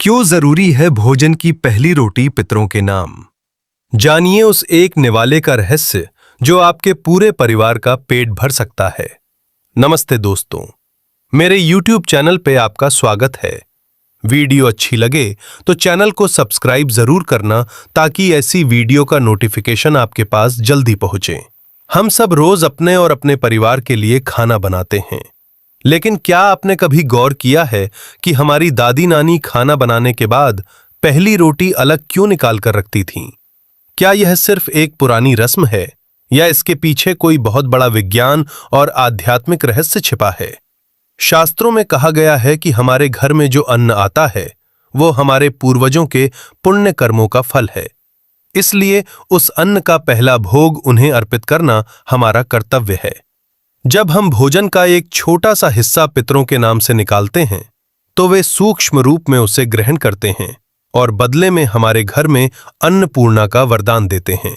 क्यों जरूरी है भोजन की पहली रोटी पितरों के नाम? जानिए उस एक निवाले का रहस्य जो आपके पूरे परिवार का पेट भर सकता है। नमस्ते दोस्तों, मेरे YouTube चैनल पे आपका स्वागत है। वीडियो अच्छी लगे तो चैनल को सब्सक्राइब जरूर करना ताकि ऐसी वीडियो का नोटिफिकेशन आपके पास जल्दी पहुंचे। हम सब रोज अपने और अपने परिवार के लिए खाना बनाते हैं, लेकिन क्या आपने कभी गौर किया है कि हमारी दादी नानी खाना बनाने के बाद पहली रोटी अलग क्यों निकाल कर रखती थीं? क्या यह सिर्फ एक पुरानी रस्म है या इसके पीछे कोई बहुत बड़ा विज्ञान और आध्यात्मिक रहस्य छिपा है? शास्त्रों में कहा गया है कि हमारे घर में जो अन्न आता है वो हमारे पूर्वजों के पुण्य कर्मों का फल है। इसलिए उस अन्न का पहला भोग उन्हें अर्पित करना हमारा कर्तव्य है। जब हम भोजन का एक छोटा सा हिस्सा पितरों के नाम से निकालते हैं तो वे सूक्ष्म रूप में उसे ग्रहण करते हैं और बदले में हमारे घर में अन्नपूर्णा का वरदान देते हैं।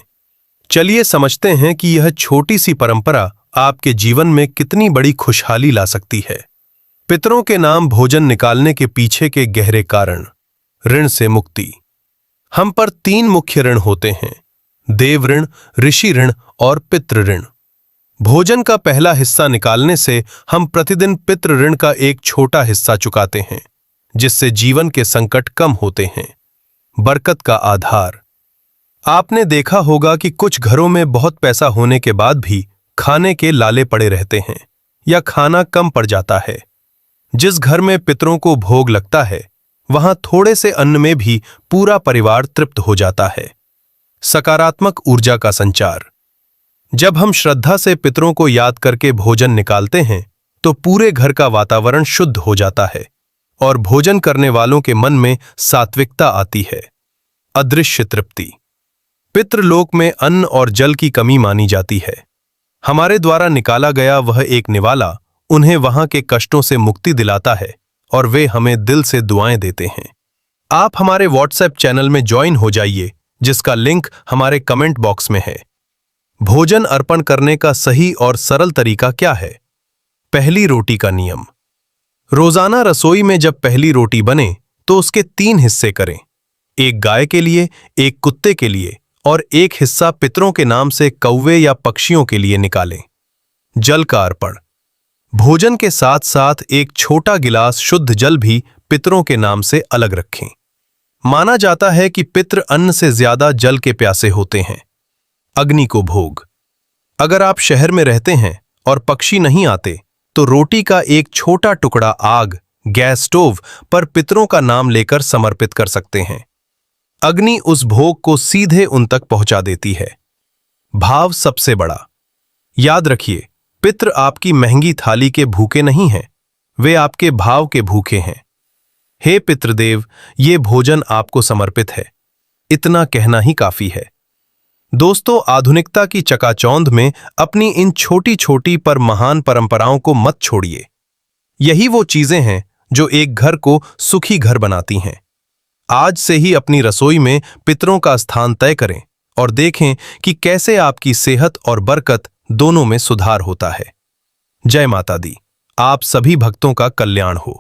चलिए समझते हैं कि यह छोटी सी परंपरा आपके जीवन में कितनी बड़ी खुशहाली ला सकती है। पितरों के नाम भोजन निकालने के पीछे के गहरे कारण। ऋण से मुक्ति। हम पर 3 मुख्य ऋण होते हैं: देव ऋण, ऋषि ऋण और पितृ ऋण। भोजन का पहला हिस्सा निकालने से हम प्रतिदिन पितृ ऋण का एक छोटा हिस्सा चुकाते हैं, जिससे जीवन के संकट कम होते हैं। बरकत का आधार। आपने देखा होगा कि कुछ घरों में बहुत पैसा होने के बाद भी खाने के लाले पड़े रहते हैं या खाना कम पड़ जाता है। जिस घर में पितरों को भोग लगता है वहां थोड़े से अन्न में भी पूरा परिवार तृप्त हो जाता है। सकारात्मक ऊर्जा का संचार। जब हम श्रद्धा से पितरों को याद करके भोजन निकालते हैं तो पूरे घर का वातावरण शुद्ध हो जाता है और भोजन करने वालों के मन में सात्विकता आती है। अदृश्य तृप्ति। पितृलोक में अन्न और जल की कमी मानी जाती है। हमारे द्वारा निकाला गया वह एक निवाला उन्हें वहां के कष्टों से मुक्ति दिलाता है और वे हमें दिल से दुआएं देते हैं। आप हमारे व्हाट्सएप चैनल में ज्वाइन हो जाइए, जिसका लिंक हमारे कमेंट बॉक्स में है। भोजन अर्पण करने का सही और सरल तरीका क्या है? पहली रोटी का नियम। रोजाना रसोई में जब पहली रोटी बने तो उसके 3 हिस्से करें। एक गाय के लिए, एक कुत्ते के लिए और एक हिस्सा पितरों के नाम से कौवे या पक्षियों के लिए निकालें। जल का अर्पण। भोजन के साथ साथ एक छोटा गिलास शुद्ध जल भी पितरों के नाम से अलग रखें। माना जाता है कि पितृ अन्न से ज्यादा जल के प्यासे होते हैं। अग्नि को भोग। अगर आप शहर में रहते हैं और पक्षी नहीं आते तो रोटी का एक छोटा टुकड़ा आग, गैस स्टोव पर पितरों का नाम लेकर समर्पित कर सकते हैं। अग्नि उस भोग को सीधे उन तक पहुंचा देती है। भाव सबसे बड़ा। याद रखिए, पितृ आपकी महंगी थाली के भूखे नहीं हैं, वे आपके भाव के भूखे हैं। हे पितृदेव, ये भोजन आपको समर्पित है। इतना कहना ही काफी है। दोस्तों, आधुनिकता की चकाचौंध में अपनी इन छोटी छोटी पर महान परंपराओं को मत छोड़िए। यही वो चीजें हैं जो एक घर को सुखी घर बनाती हैं। आज से ही अपनी रसोई में पितरों का स्थान तय करें और देखें कि कैसे आपकी सेहत और बरकत दोनों में सुधार होता है। जय माता दी। आप सभी भक्तों का कल्याण हो।